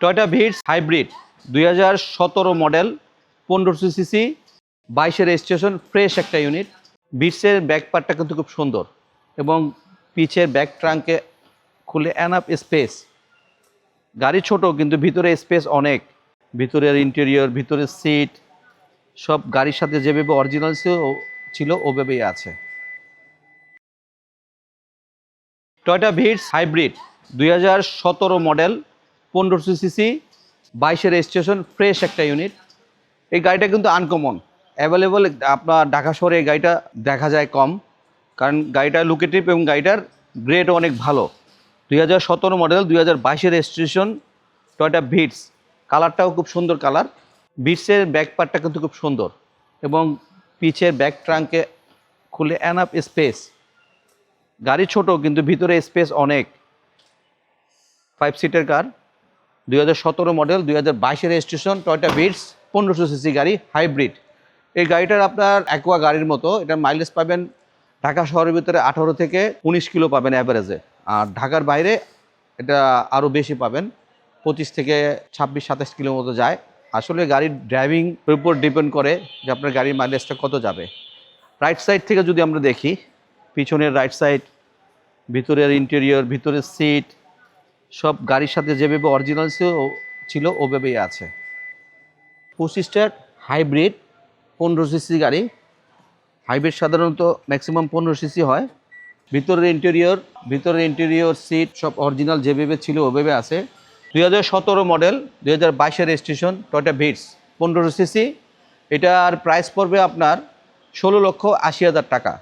Toyota Vitz hybrid 2017 model, 1500 CC, 22-এর registration, fresh একটা unit. ভিটসের ব্যাক পার্টটা কিন্তু খুব সুন্দর এবং পিছের ব্যাক ট্রাঙ্কে খুলে এনাফ স্পেস। গাড়ি ছোট কিন্তু ভিতরে স্পেস অনেক। ভিতরের ইন্টেরিয়র, ভিতরের সিট সব গাড়ির সাথে যেভাবে অরিজিনাল ছিল ওভাবেই আছে। Toyota Vitz hybrid 2017 model, 1500 CC, 22-এর রেজিস্ট্রেশন, ফ্রেশ একটা ইউনিট। এই গাড়িটা কিন্তু আনকমন, অ্যাভেলেবল আপনার ঢাকা শহরে এই গাড়িটা দেখা যায় কম, কারণ গাড়িটা লোকেটিভ এবং গাড়িটার গ্রেডও অনেক ভালো। 2017 মডেল, 2022-এর রেজিস্ট্রেশন, টয়োটা ভিটস। কালারটাও খুব সুন্দর কালার। ভিটসের ব্যাক পার্টটা কিন্তু খুব সুন্দর এবং পিছের ব্যাক ট্রাঙ্কে খুলে এনাফ স্পেস। গাড়ি ছোট কিন্তু ভিতরে স্পেস অনেক। 5 সিটের কার, 2017 মডেল, 2022-এর রেজিস্ট্রেশন, টয়োটা ভিটস, 1500 সিসি গাড়ি, হাইব্রিড। এই গাড়িটার আপনার অ্যাকোয়া গাড়ির মতো, এটার মাইলেজ পাবেন ঢাকা শহরের ভিতরে 18 থেকে 19 কিলো পাবেন অ্যাভারেজে, আর ঢাকার বাইরে এটা আরও বেশি পাবেন, 25 থেকে 26-27 কিলোর মতো যায়। আসলে গাড়ির ড্রাইভিংয়ের উপর ডিপেন্ড করে যে আপনার গাড়ির মাইলেজটা কত যাবে। রাইট সাইড থেকে যদি আমরা দেখি, পিছনের রাইট সাইড, ভিতরের ইন্টেরিয়র, ভিতরের সিট সব গাড়ির সাথে যেভাবে অরিজিনাল ছিল ওভাবেই আছে। 25 হাইব্রিড 1500 সিসি গাড়ি। হাইব্রিড সাধারণত ম্যাক্সিমাম 1500 সিসি হয়। ভিতরের ইন্টেরিয়র সিট সব অরিজিনাল যেভাবে ছিল ওভাবে আছে। 2017 মডেল, 2022-এর রেজিস্ট্রেশন, টয়োটা ভিটস, 1500 সিসি। এটার প্রাইস পড়বে আপনার 16,80,000 টাকা।